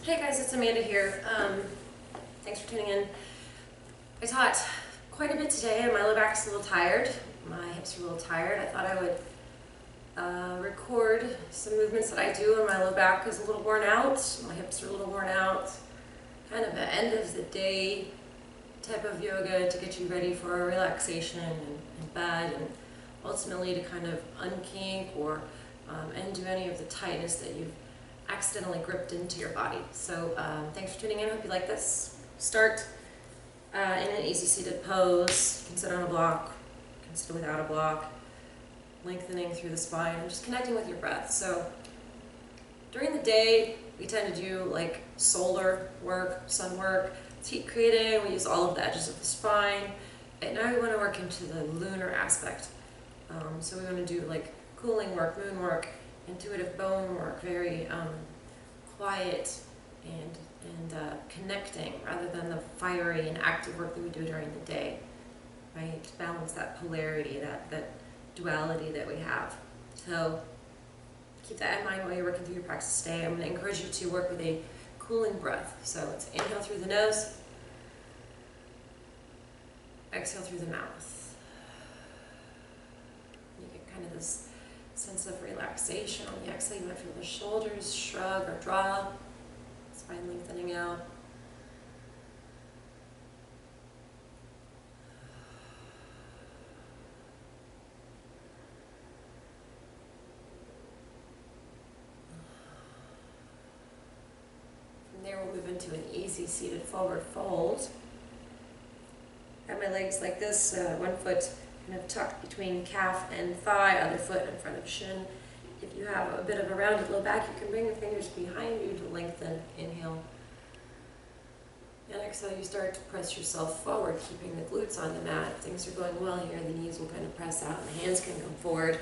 Hey guys, it's Amanda here. Thanks for tuning in. I taught quite a bit today and my low back's a little tired. My hips are a little tired. I thought I would record some movements that I do and my low back is a little worn out. My hips are a little worn out. Kind of an end of the day type of yoga to get you ready for a relaxation and bed, and ultimately to kind of unkink or undo any of the tightness that you've accidentally gripped into your body. So thanks for tuning in. Hope you like this. Start in an easy seated pose. You can sit on a block, you can sit without a block, lengthening through the spine and just connecting with your breath. So during the day, we tend to do like solar work, sun work, heat creating. We use all of the edges of the spine. And now we want to work into the lunar aspect. So we want to do like cooling work, moon work, intuitive bone work, very quiet and connecting rather than the fiery and active work that we do during the day, right? To balance that polarity, that duality that we have. So keep that in mind while you're working through your practice today. I'm going to encourage you to work with a cooling breath. So it's inhale through the nose, exhale through the mouth. You get kind of this sense of relaxation. On the exhale, you might feel the shoulders shrug or drop, spine lengthening out. From there, we'll move into an easy seated forward fold. Got my legs like this, one foot kind of tucked between calf and thigh, other foot in front of shin. If you have a bit of a rounded low back, you can bring your fingers behind you to lengthen. Inhale. And exhale, you start to press yourself forward, keeping the glutes on the mat. If things are going well here, the knees will kind of press out and the hands can come forward.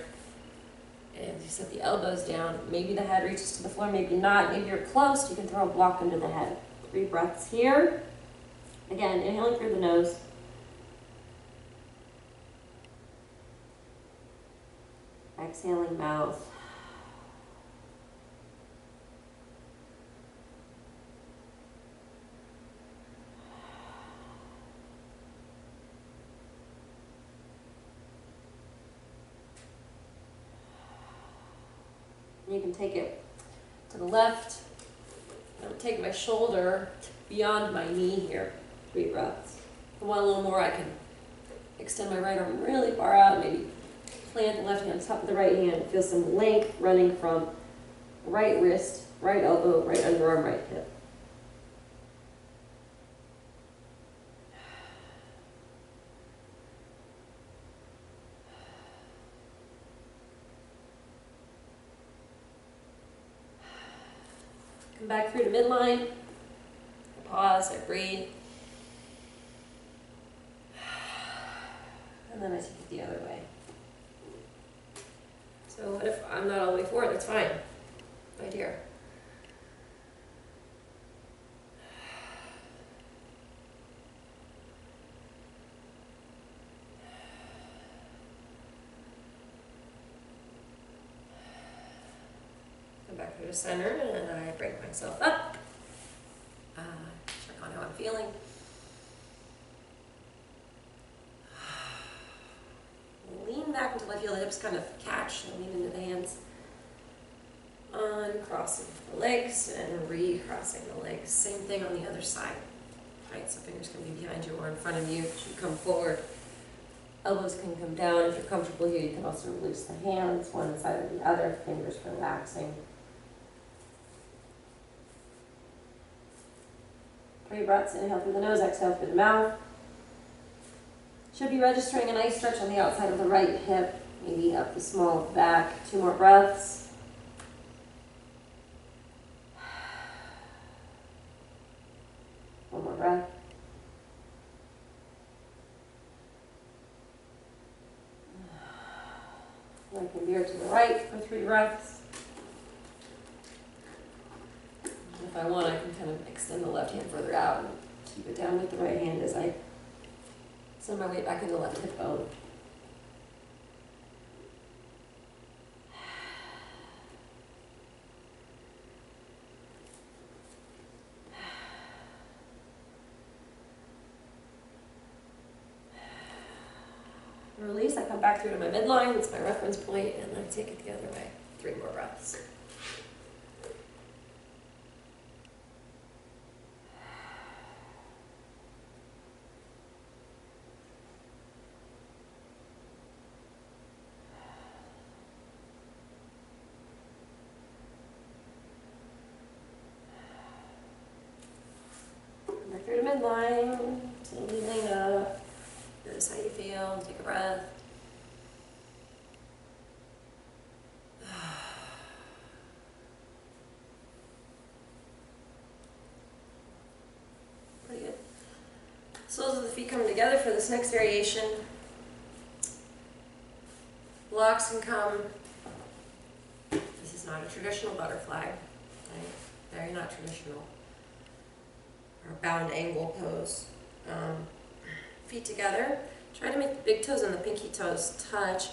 And you set the elbows down. Maybe the head reaches to the floor, maybe not. Maybe you're close, you can throw a block under the head. 3 breaths here. Again, inhaling through the nose. Exhaling mouth. You can take it to the left. I'm going to take my shoulder beyond my knee here. 3 breaths. If I want a little more, I can extend my right arm really far out, maybe plant the left hand on top of the right hand. Feel some length running from right wrist, right elbow, right underarm, right hip. Come back through to midline. I pause, I breathe. And then I take it the other way. So what if I'm not all the way forward? That's fine. Right here. Come back through the center and I bring myself up. Check on how I'm feeling. Lean back until I feel the hips kind of catch and lean into the hands. Uncrossing the legs and recrossing the legs. Same thing on the other side. Right, so fingers can be behind you or in front of you. You come forward. Elbows can come down. If you're comfortable here, you can also release the hands, one inside of the other, fingers relaxing. 3 breaths, inhale through the nose, exhale through the mouth. Should be registering a nice stretch on the outside of the right hip, maybe up the small of the back. 2 more breaths. One more breath. I can veer to the right for 3 breaths. If I want, I can kind of extend the left hand further out and keep it down with the right hand as I send my weight back into the left hip bone. release. I come back through to my midline, that's my reference point, and I take it the other way. 3 more breaths. Back through to midline, slowly lean up. Notice how you feel, take a breath. Pretty good. Soles of the feet come together for this next variation. Blocks can come. This is not a traditional butterfly, right? Very not traditional. Or bound angle pose. Feet together. Try to make the big toes and the pinky toes touch.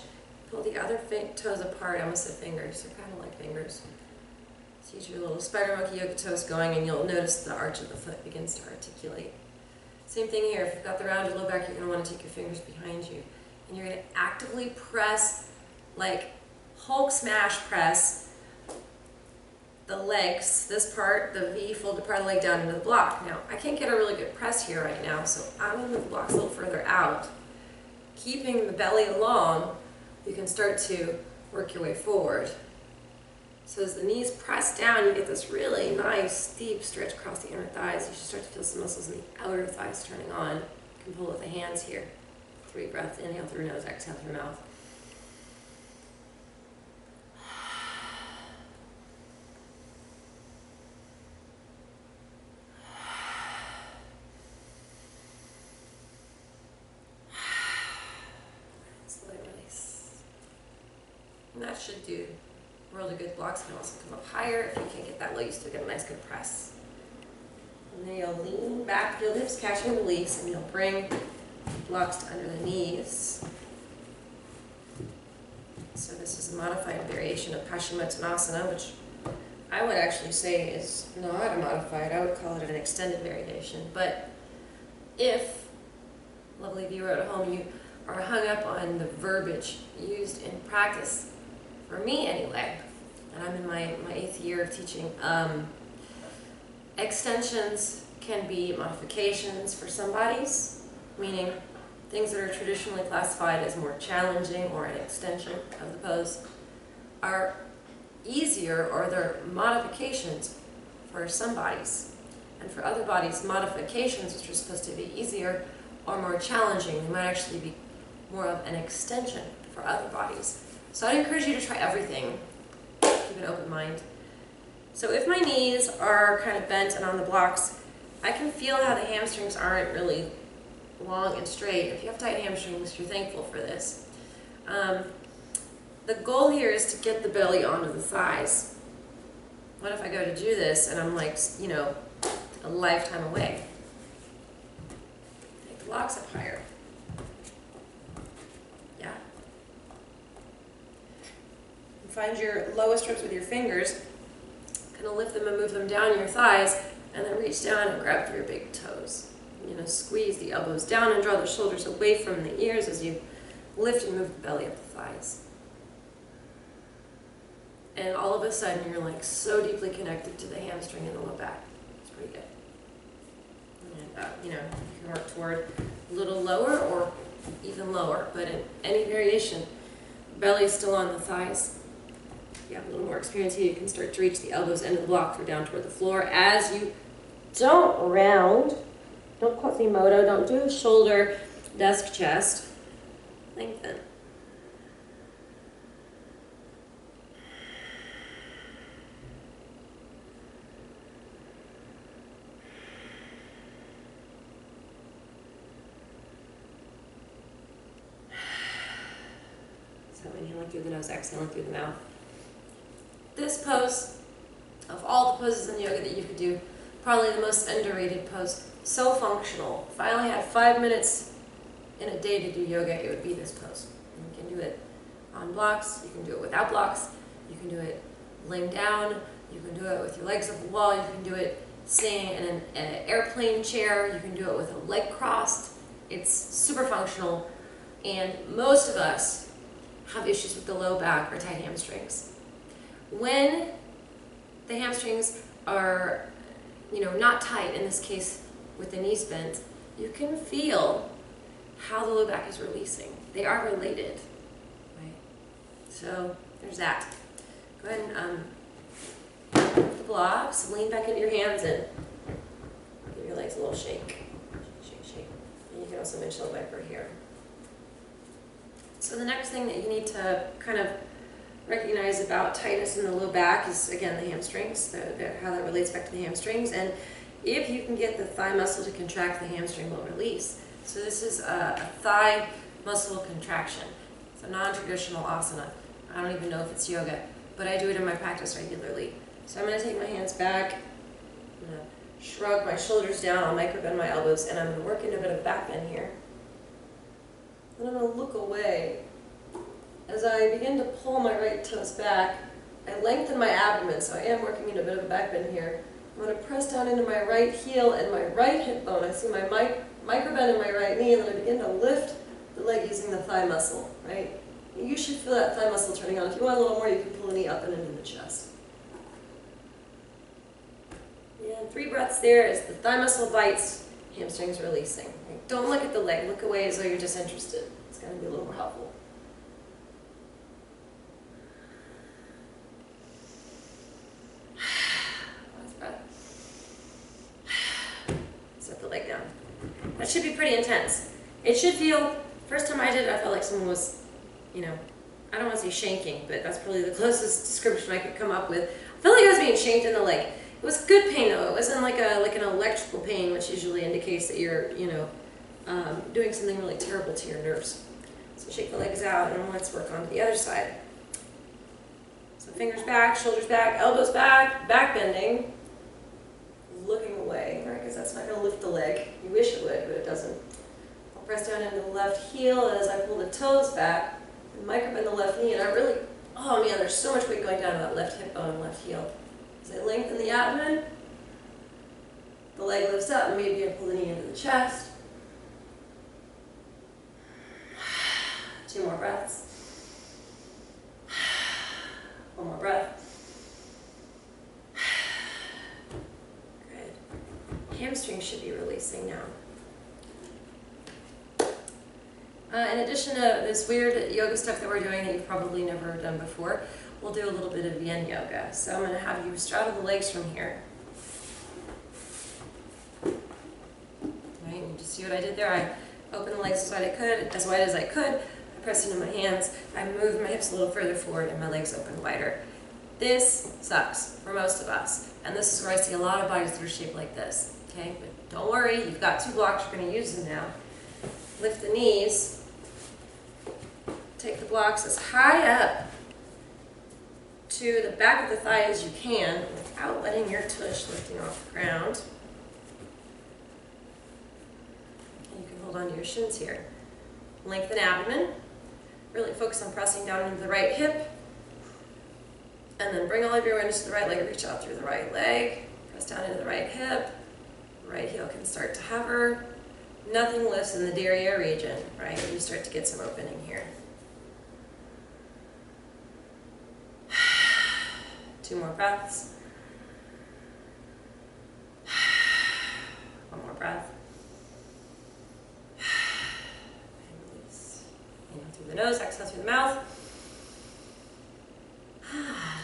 Pull the other toes apart. I almost said fingers. They're kind of like fingers. So use your little spider monkey yoga toes going, and you'll notice the arch of the foot begins to articulate. Same thing here. If you've got the rounded low back, you're going to want to take your fingers behind you. And you're going to actively press, like Hulk smash press, the legs, this part, the V folded part of the leg down into the block. Now, I can't get a really good press here right now, so I'm going to move the blocks a little further out. Keeping the belly long, you can start to work your way forward. So as the knees press down, you get this really nice, deep stretch across the inner thighs. You should start to feel some muscles in the outer thighs turning on. You can pull with the hands here. 3 breaths, inhale through nose, exhale through mouth. And that should do really good. Blocks can also come up higher. If you can't get that low, you still get a nice good press. And then you'll lean back your hips, catch and release, and you'll bring blocks to under the knees. So this is a modified variation of Paschimottanasana, which I would actually say is not a modified. I would call it an extended variation. But if, lovely viewer at home, you are hung up on the verbiage used in practice, for me anyway, and I'm in my 8th year of teaching, extensions can be modifications for some bodies, meaning things that are traditionally classified as more challenging or an extension of the pose are easier, or they're modifications for some bodies. And for other bodies, modifications, which are supposed to be easier or more challenging, they might actually be more of an extension for other bodies. So I'd encourage you to try everything. Keep an open mind. So if my knees are kind of bent and on the blocks, I can feel how the hamstrings aren't really long and straight. If you have tight hamstrings, you're thankful for this. The goal here is to get the belly onto the thighs. What if I go to do this and I'm like, you know, a lifetime away? Take the blocks up higher. Yeah. Find your lowest ribs with your fingers, kind of lift them and move them down your thighs, and then reach down and grab through your big toes. You know, squeeze the elbows down and draw the shoulders away from the ears as you lift and move the belly up the thighs. And all of a sudden, you're like so deeply connected to the hamstring and the low back. It's pretty good. And, you know, you can work toward a little lower or even lower, but in any variation, belly is still on the thighs. You have a little more experience here, you can start to reach the elbows end of the block or down toward the floor as you don't round, don't Quasimodo, don't do shoulder, desk, chest. Lengthen. So inhaling through the nose, exhaling through the mouth. This pose, of all the poses in yoga that you could do, probably the most underrated pose. So functional. If I only had 5 minutes in a day to do yoga, it would be this pose. And you can do it on blocks, you can do it without blocks, you can do it laying down, you can do it with your legs up the wall, you can do it sitting in an airplane chair, you can do it with a leg crossed. It's super functional. And most of us have issues with the low back or tight hamstrings. When the hamstrings are, not tight, in this case with the knees bent, you can feel how the low back is releasing. They are related, right? So there's that. Go ahead and put the blocks, lean back into your hands and give your legs a little shake. Shake, shake. And you can also windshield wiper here. So the next thing that you need to kind of recognize about tightness in the low back is, again, the hamstrings, how that relates back to the hamstrings. And if you can get the thigh muscle to contract, the hamstring will release. So this is a thigh muscle contraction. It's a non-traditional asana. I don't even know if it's yoga, but I do it in my practice regularly. So I'm going to take my hands back, I'm going to shrug my shoulders down, I'll micro bend my elbows, and I'm going to work into a bit of back bend here. Then I'm going to look away. As I begin to pull my right toes back, I lengthen my abdomen, so I am working into a bit of a back bend here. I'm going to press down into my right heel and my right hip bone. I see my micro bend in my right knee, and then I begin to lift the leg using the thigh muscle, right? You should feel that thigh muscle turning on. If you want a little more, you can pull the knee up and into the chest. And 3 breaths there as the thigh muscle bites, hamstrings releasing. Right? Don't look at the leg. Look away as though you're disinterested. It's going to be a little more helpful. Last breath. Set the leg down. That should be pretty intense. It should feel, first time I did it, I felt like someone was, I don't want to say shanking, but that's probably the closest description I could come up with. I felt like I was being shanked in the leg. It was good pain though. It wasn't like an electrical pain, which usually indicates that you're, doing something really terrible to your nerves. So shake the legs out and let's work on to the other side. So fingers back, shoulders back, elbows back, back bending, looking away, right? Because that's not going to lift the leg. You wish it would, but it doesn't. I'll press down into the left heel as I pull the toes back and micro bend the left knee, and I really, oh man, there's so much weight going down to that left hip bone and left heel. As I lengthen the abdomen, the leg lifts up, and maybe I pull the knee into the chest. 2 more breaths. 1 more breath. Good. Hamstrings should be releasing now. In addition to this weird yoga stuff that we're doing that you've probably never done before, we'll do a little bit of yin yoga. So I'm going to have you straddle the legs from here. Right, you just see what I did there? I opened the legs as wide as I could. I pressed into my hands. I moved my hips a little further forward and my legs opened wider. This sucks for most of us. And this is where I see a lot of bodies that are shaped like this. Okay, but don't worry, you've got 2 blocks, you're going to use them now. Lift the knees. Take the blocks as high up to the back of the thigh as you can without letting your tush lifting off the ground. And you can hold on to your shins here. Lengthen abdomen. Really focus on pressing down into the right hip. And then bring all of your awareness to the right leg. Reach out through the right leg. Press down into the right hip. Right heel can start to hover. Nothing lifts in the derriere region, right? You start to get some opening here. 2 more breaths. 1 more breath. And release. Inhale through the nose, exhale through the mouth.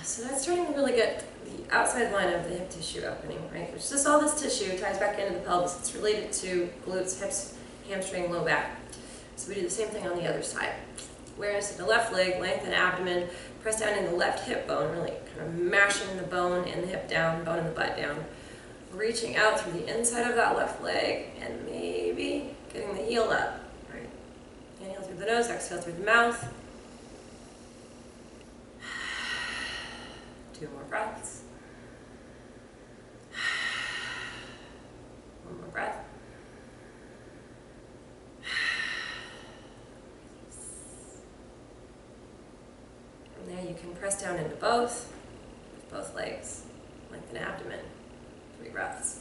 So that's starting to really get the outside line of the hip tissue opening, right? Which is all this tissue ties back into the pelvis. It's related to glutes, hips, hamstring, low back. So we do the same thing on the other side. Whereas the left leg, lengthen abdomen, press down in the left hip bone, really kind of mashing the bone and the hip down, bone and the butt down. Reaching out through the inside of that left leg and maybe getting the heel up, right? Inhale through the nose, exhale through the mouth. 2 more breaths. 1 more breath. From there you can press down into both legs. Lengthen abdomen. 3 breaths.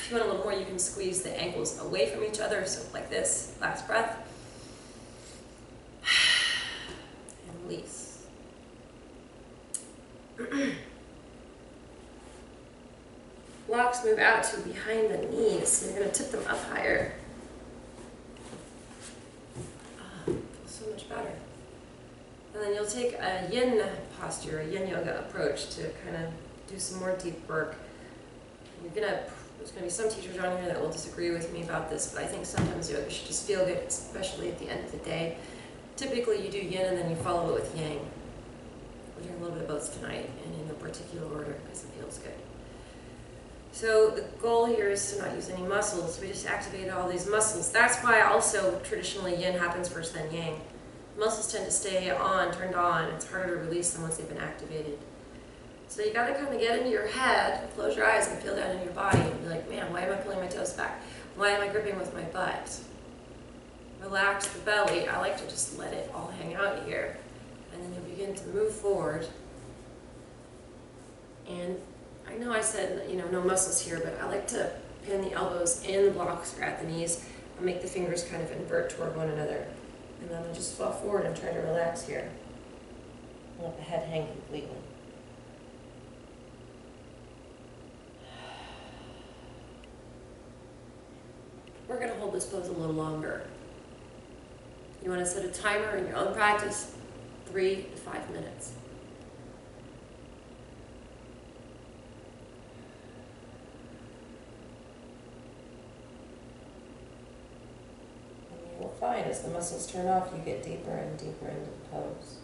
If you want a little more, you can squeeze the ankles away from each other, so like this. Last breath. And release. Blocks move out to behind the knees, so you're going to tip them up higher. Feels so much better. And then you'll take a yin posture, a yin yoga approach to kind of do some more deep work. There's going to be some teachers on here that will disagree with me about this, but I think sometimes yoga should just feel good, especially at the end of the day. Typically you do yin and then you follow it with yang. We're doing a little bit of both tonight, and in no particular order because it feels good. So the goal here is to not use any muscles. We just activated all these muscles. That's why also traditionally yin happens first, then yang. Muscles tend to stay on, turned on. It's harder to release them once they've been activated. So you got to kind of get into your head, close your eyes, and feel down in your body, and be like, man, why am I pulling my toes back? Why am I gripping with my butt? Relax the belly. I like to just let it all hang out here, and then you'll begin to move forward. And I know I said, no muscles here, but I like to pin the elbows in the blocks or at the knees and make the fingers kind of invert toward one another. And then I'll just fall forward and try to relax here. Let the head hang completely. We're going to hold this pose a little longer. You want to set a timer in your own practice, 3 to 5 minutes. And you will find as the muscles turn off, you get deeper and deeper into the pose.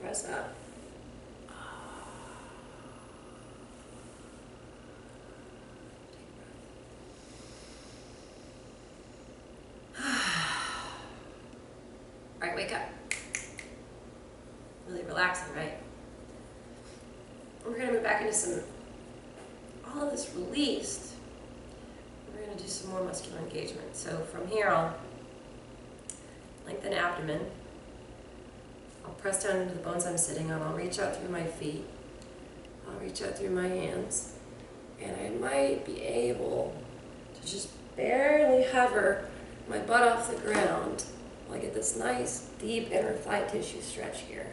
Press up. All right, wake up. Really relaxing, right? We're going to move back into all of this released. We're going to do some more muscular engagement. So from here, I'll lengthen abdomen. I'll press down into the bones I'm sitting on. I'll reach out through my feet. I'll reach out through my hands. And I might be able to just barely hover my butt off the ground while I get this nice, deep inner thigh tissue stretch here.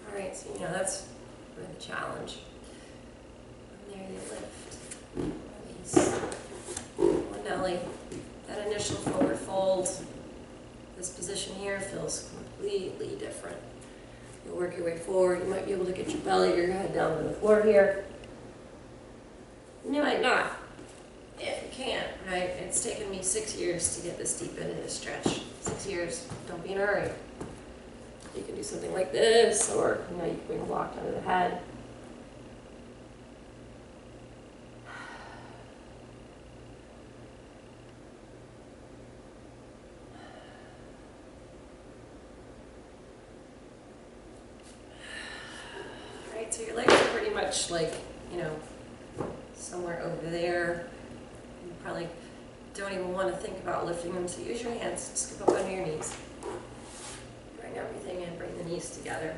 All right, so that's really the challenge. There you lift, release, one belly, that initial forward fold, this position here feels completely different. You'll work your way forward, you might be able to get your belly, your head down to the floor here. And you might not, if you can't, right? It's taken me 6 years to get this deep into this stretch. 6 years, don't be in a hurry. You can do something like this, or you can bring a block under the head. So your legs are pretty much like, somewhere over there. You probably don't even want to think about lifting them, so use your hands, scoop up under your knees. Bring everything in, bring the knees together.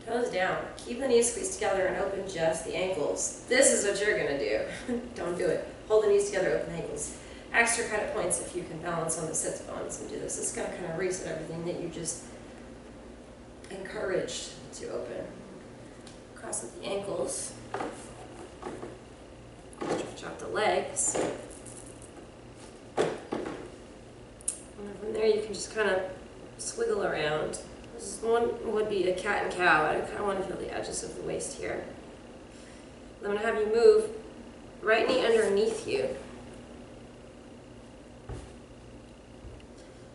Toes down. Keep the knees squeezed together and open just the ankles. This is what you're going to do. Don't do it. Hold the knees together, open the ankles. Extra credit points if you can balance on the sits bones and do this. It's going to kind of reset everything that you just encouraged to open. Cross at the ankles, stretch out the legs, and from there you can just kind of swiggle around. This one would be a cat and cow. I kind of want to feel the edges of the waist here. I'm going to have you move right knee underneath you.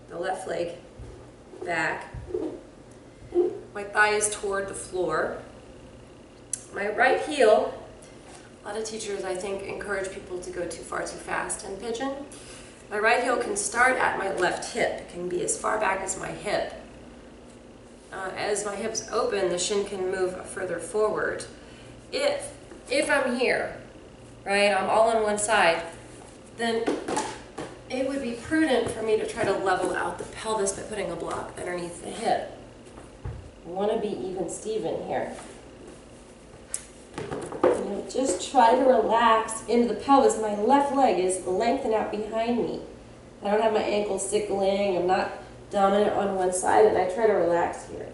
The left leg back. My thigh is toward the floor. My right heel, a lot of teachers I think encourage people to go too far too fast in pigeon. My right heel can start at my left hip. It can be as far back as my hip. As my hips open, the shin can move further forward. If I'm here, right, I'm all on one side, then it would be prudent for me to try to level out the pelvis by putting a block underneath the hip. I want to be even Steven here. And just try to relax into the pelvis. My left leg is lengthened out behind me. I don't have my ankles sickling. I'm not dominant on one side, and I try to relax here.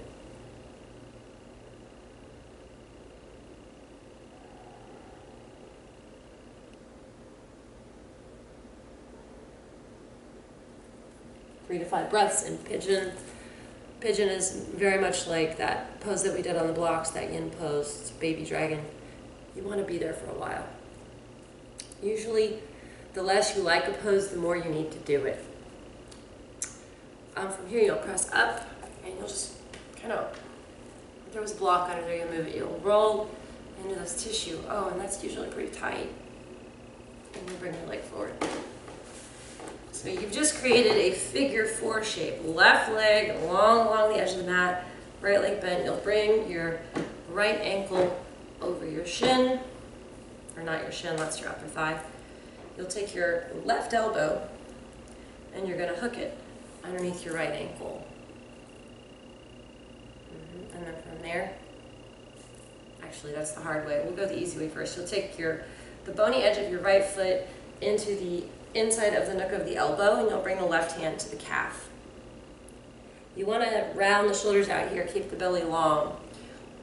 Three to 5 breaths in pigeon. Pigeon is very much like that pose that we did on the blocks, that yin pose, it's baby dragon. You want to be there for a while. Usually, the less you like a pose, the more you need to do it. From here, you'll press up, and you'll just kind of, if there was a block under there, you'll move it. You'll roll into this tissue. Oh, and that's usually pretty tight. And you bring your leg forward. So you've just created a figure 4 shape. Left leg along the edge of the mat, right leg bent. You'll bring your right ankle over your shin, or not your shin, that's your upper thigh. You'll take your left elbow and you're going to hook it underneath your right ankle. And then from there, actually that's the hard way. We'll go the easy way first. You'll take the bony edge of your right foot into the inside of the nook of the elbow, and you'll bring the left hand to the calf. You want to round the shoulders out here, keep the belly long.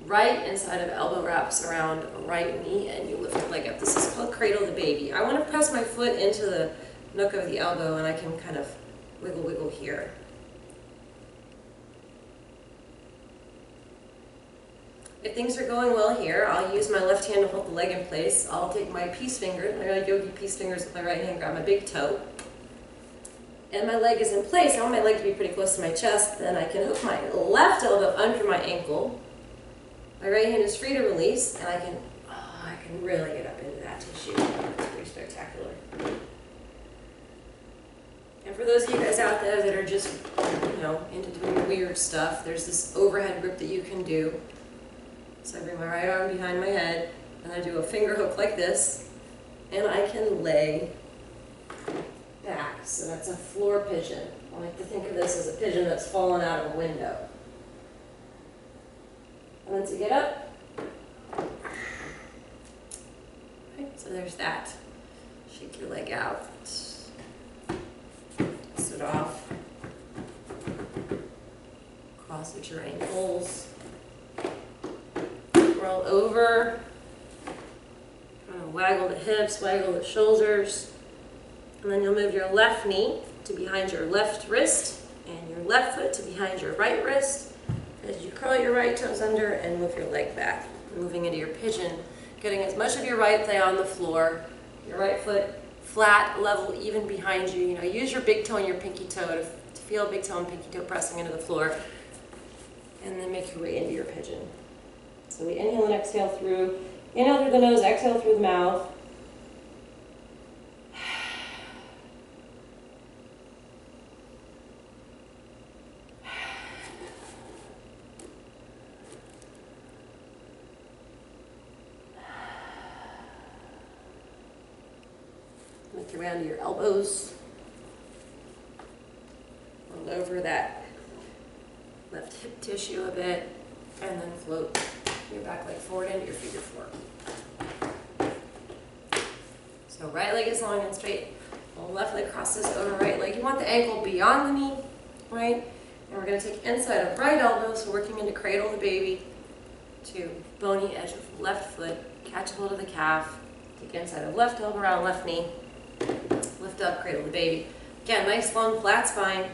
Right inside of elbow wraps around right knee, and you lift the leg up. This is called cradle the baby. I want to press my foot into the nook of the elbow, and I can kind of wiggle here. If things are going well here, I'll use my left hand to hold the leg in place. I'll take my peace finger, my yogi peace fingers with my right hand, grab my big toe. And my leg is in place. I want my leg to be pretty close to my chest. Then I can hook my left elbow under my ankle. My right hand is free to release, and I can really get up into that tissue. It's pretty spectacular. And for those of you guys out there that are just, into doing weird stuff, there's this overhead grip that you can do. So I bring my right arm behind my head, and I do a finger hook like this, and I can lay back. So that's a floor pigeon. I like to think of this as a pigeon that's fallen out of a window. And then to get up, okay, so there's that. Shake your leg out, sit off, cross at your ankles. Roll over, kind of waggle the hips, waggle the shoulders, and then you'll move your left knee to behind your left wrist and your left foot to behind your right wrist as you curl your right toes under and move your leg back, moving into your pigeon, getting as much of your right thigh on the floor, your right foot flat, level, even behind you. Use your big toe and your pinky toe to feel big toe and pinky toe pressing into the floor, and then make your way into your pigeon. So we inhale and exhale through. Inhale through the nose, exhale through the mouth. Make your way onto your elbows. Roll over that left hip tissue a bit, and then float your back leg forward into your figure 4. So right leg is long and straight. The left leg crosses over right leg. You want the ankle beyond the knee, right? And we're going to take inside of right elbow, so working into cradle the baby, to bony edge of left foot, catch a hold of the calf, take inside of left elbow around left knee, lift up, cradle the baby. Again, nice long flat spine.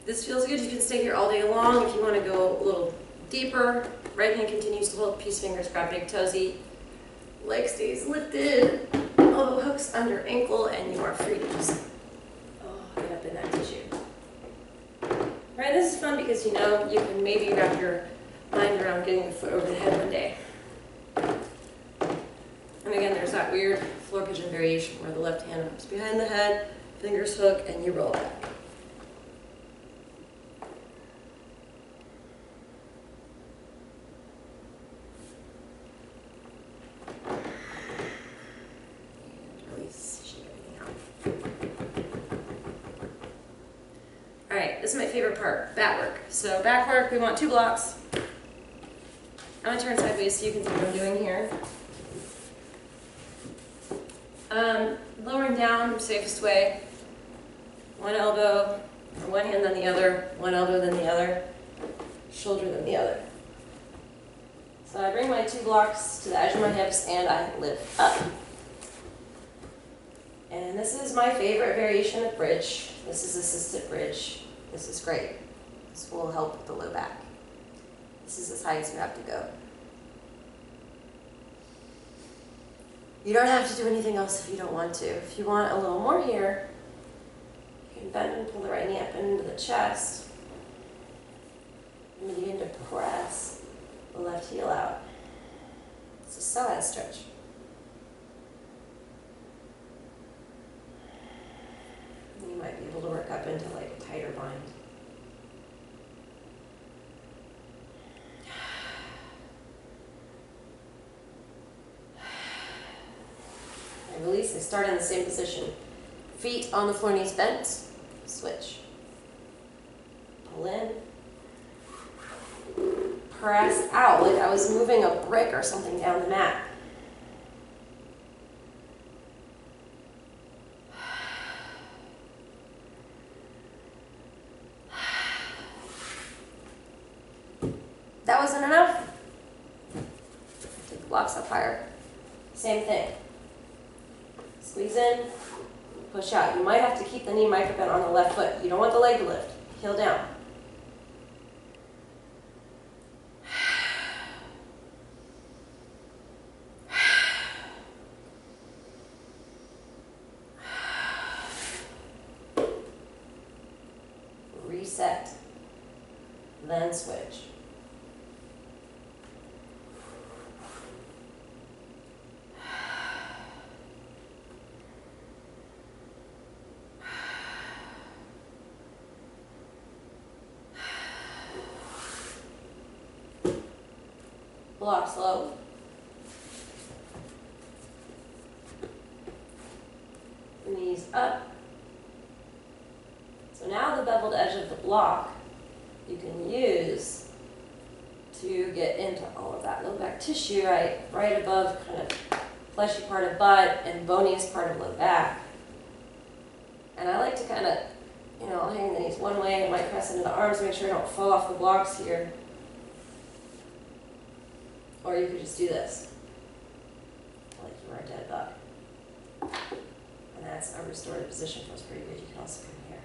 This feels good. You can stay here all day long. If you want to go a little deeper. Right hand continues to hold peace fingers, grab big toesy. Leg stays lifted. Elbow hooks under ankle, and you are free to just get up in that tissue. Right, this is fun because you know you can maybe wrap your mind around getting the foot over the head one day. And again, there's that weird floor pigeon variation where the left hand hooks behind the head, fingers hook, and you roll back. Alright, this is my favorite part, back work. So back work, we want 2 blocks. I'm going to turn sideways so you can see what I'm doing here. Lowering down, safest way. One elbow, or one hand then the other, one elbow then the other, shoulder then the other. So I bring my 2 blocks to the edge of my hips and I lift up. And this is my favorite variation of bridge. This is assisted bridge. This is great. This will help with the low back. This is as high as you have to go. You don't have to do anything else if you don't want to. If you want a little more here, you can bend and pull the right knee up into the chest and begin to press the left heel out. This is so as stretch. You might be able to work up into like a tighter bind. I release, I start in the same position. Feet on the floor, knees bent, switch. Pull in. Press out like I was moving a brick or something down the mat. That wasn't enough? Take the blocks up higher. Same thing. Squeeze in, push out. You might have to keep the knee micro-bent on the left foot. You don't want the leg to lift. Heel down. Reset. Then switch. Block slow. Knees up. So now the beveled edge of the block you can use to get into all of that low back tissue right above kind of fleshy part of butt and boniest part of low back. And I like to kind of, I'll hang the knees one way and might press into the arms to make sure I don't fall off the blocks here. Or you could just do this, like you are a dead bug. And that's a restorative position, feels pretty good. You can also come here.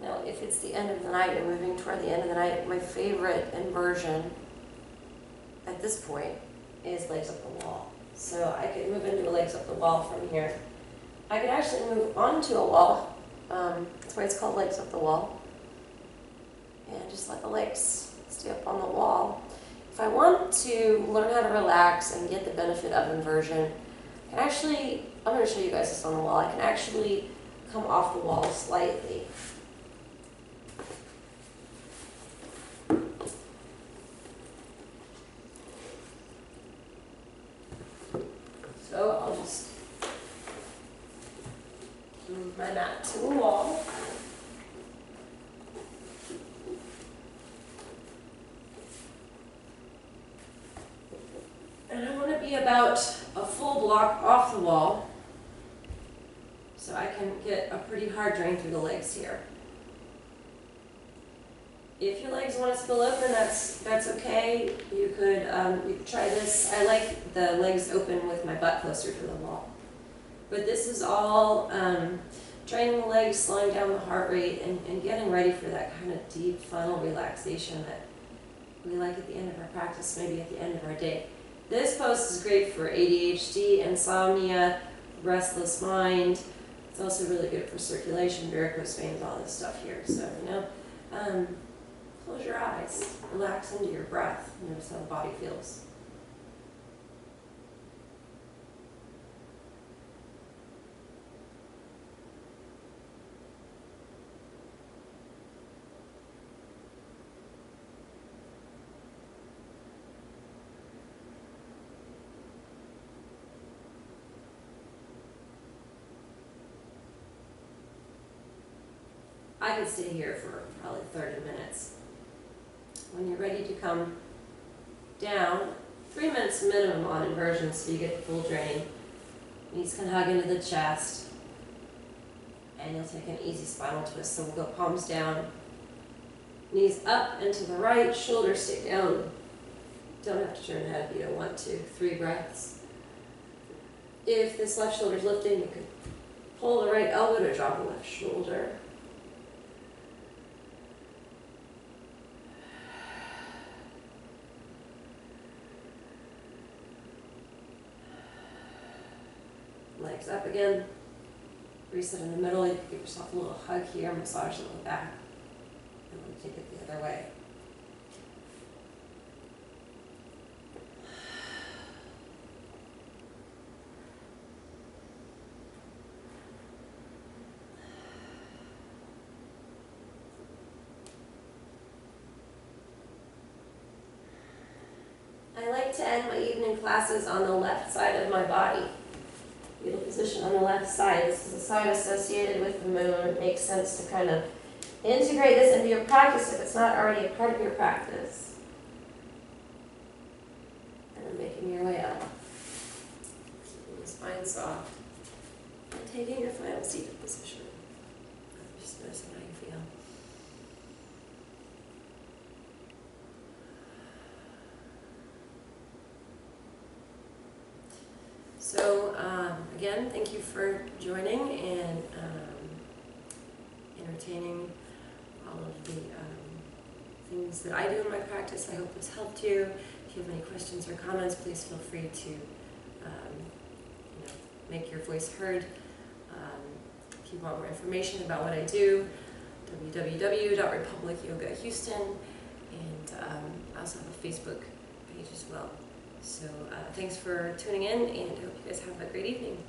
Now, if it's the end of the night and moving toward the end of the night, my favorite inversion at this point is legs up the wall. So I could move into a legs up the wall from here. I could actually move onto a wall. That's why it's called legs up the wall. And just let the legs stay up on the wall. If I want to learn how to relax and get the benefit of inversion, I can actually, I'm going to show you guys this on the wall, I can actually come off the wall slightly. So I'll just move my mat to the wall. And I want to be about a full block off the wall so I can get a pretty hard drain through the legs here. If your legs want to spill open, that's okay. You could try this. I like the legs open with my butt closer to the wall. But this is all training the legs, slowing down the heart rate, and getting ready for that kind of deep final relaxation that we like at the end of our practice, maybe at the end of our day. This pose is great for ADHD, insomnia, restless mind. It's also really good for circulation, varicose veins, all this stuff here. So, close your eyes, relax into your breath, notice how the body feels. I could stay here for probably 30 minutes. When you're ready to come down, 3 minutes minimum on inversion so you get the full drain. Knees can hug into the chest. And you'll take an easy spinal twist. So we'll go palms down, knees up and to the right, shoulders stay down. Don't have to turn the head if you don't want to. 3 breaths. If this left shoulder's lifting, you can pull the right elbow to drop the left shoulder. Legs up again. Reset in the middle. You can give yourself a little hug here, massage the low back. And then take it the other way. I like to end my evening classes on the left side of my body. Fetal position on the left side. This is the side associated with the moon. It makes sense to kind of integrate this into your practice if it's not already a part of your practice. And then making your way up. Keeping the spine soft. And taking your final seated position. Just noticing how you feel. So again, thank you for joining and entertaining all of the things that I do in my practice. I hope this helped you. If you have any questions or comments, please feel free to make your voice heard. If you want more information about what I do, www.republicyogahouston, and I also have a Facebook page as well. So thanks for tuning in, and I hope you guys have a great evening.